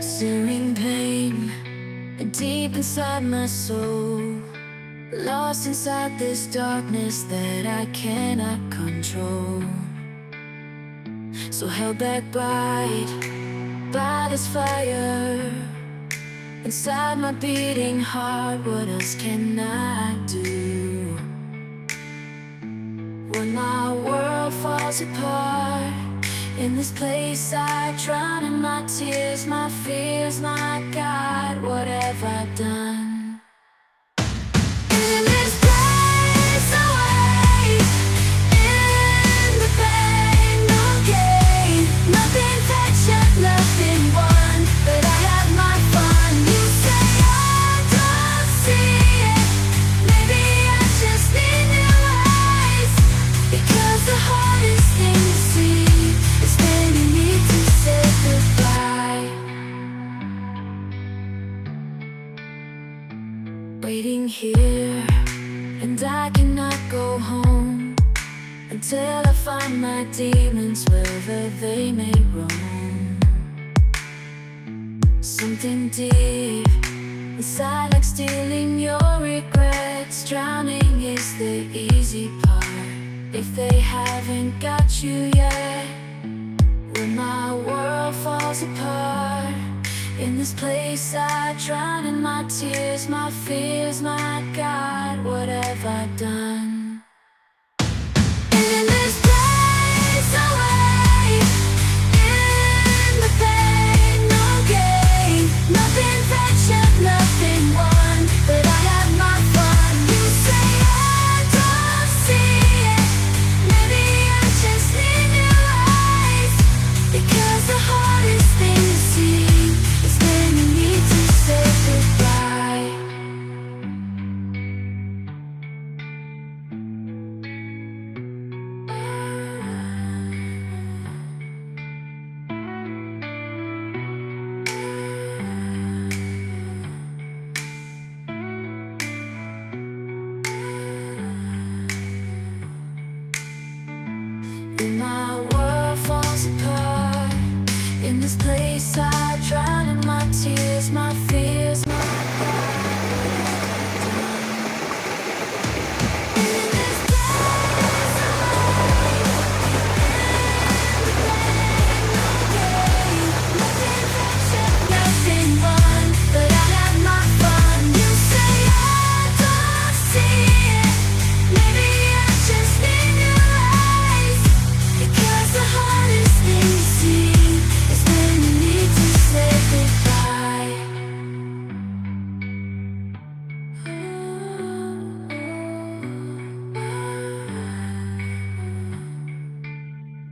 searing pain deep inside my soul, lost inside this darkness that I cannot control. So held back by this fire inside my beating heart, what else can I do? When my world falls apart, in this place I drown in my tears, my fears, my God, what have I done? In this place away, in the pain, no gain, nothing patient, nothing won, but I have my fun. You say I don't see it, maybe I just need new eyes, because the hardest thing to see is when you need to say goodbye. Waiting here, and I cannot go home until I find my demons wherever they may roam. Something deep inside, like stealing your regrets. Drowning is the easy part if they haven't got you yet. When my world falls apart, in this place I drown in my tears, my fears, my God, what have I done? In this place away, in the pain, no gain, nothing patient, nothing won, but I have my fun. You say I don't see it, maybe I just need new eyes, because the hardest thing to see is when you need to say goodbye. When my world falls apart, in this place I drown in my tears, my fears, my in this place away, in the pain, no gain, nothing patient, nothing won, but I have my fun. You say I don't see it, maybe I just need new eyes, because the hardest thing to see is when you need to say goodbye.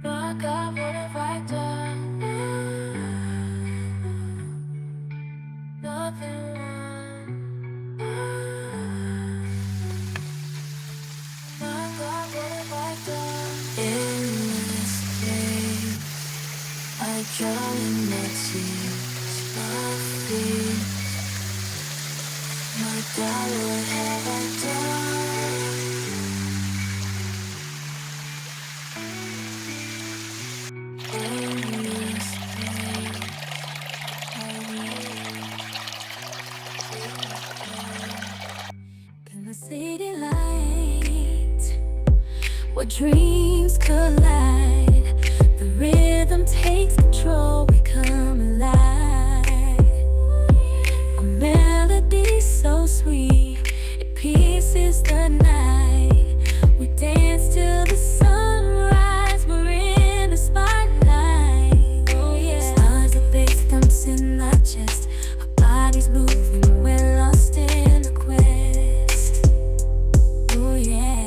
My God, what have I done? Nothing wrong. My God, what have I done? In this place, I drown in my tears, my fears. My God, what have I done? In this place, I in the city light, where dreams collide, the rhythm takes control, we come alive. A melody so sweet, it pierces the night. We dance till the sunrise, we're in the spotlight. Oh yeah, stars are baked in our chest, our bodies moving, we're lost in a quest. Oh yeah,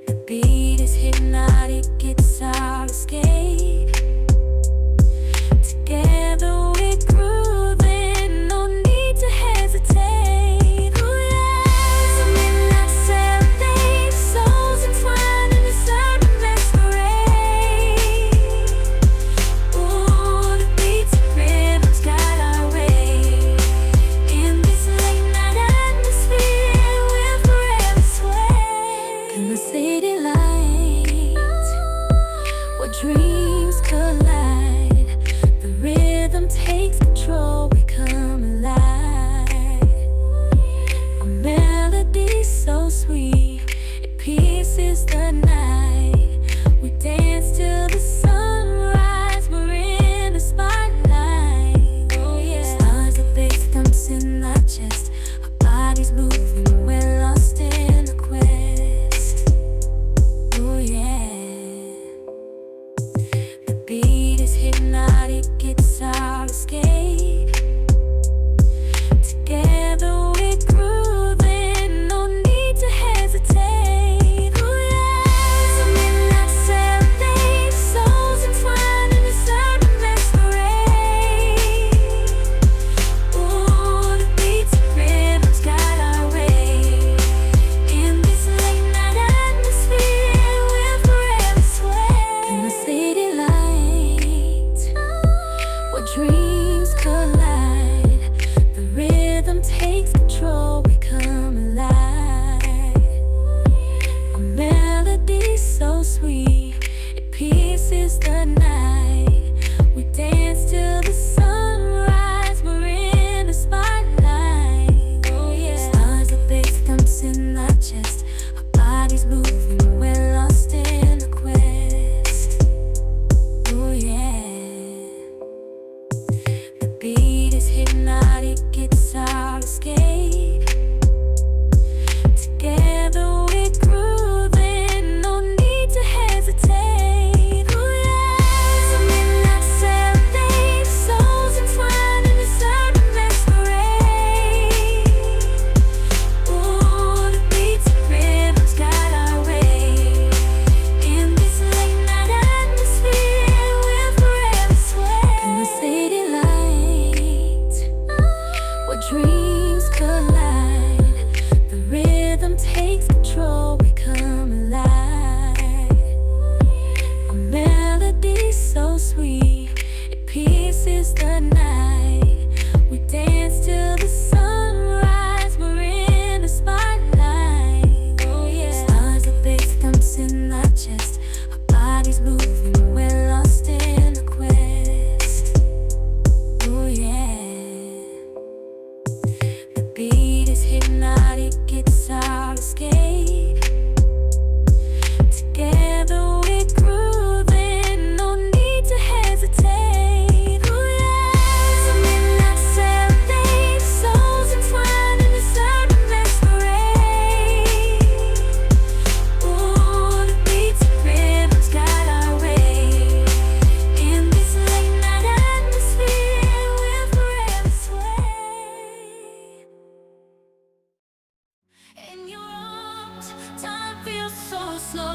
the beat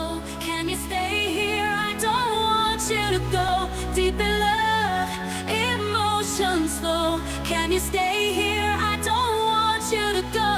slow. Can you stay here? I don't want you to go. Deep in love, emotion slow. Can you stay here? I don't want you to go.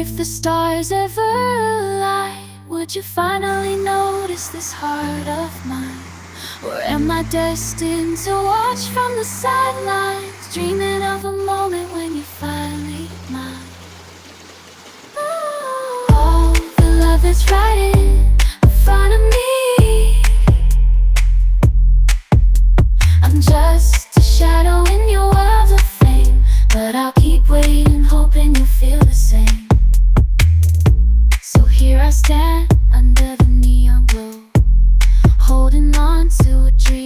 If the stars ever align, would you finally notice this heart of mine? Or am I destined to watch from the sidelines, dreaming of a moment when you finally mine? All the love that's right in front of me, I'm just a shadow in your world of fame, but I'll keep waiting, hoping you feel the same. So here I stand under the neon glow, holding on to a dream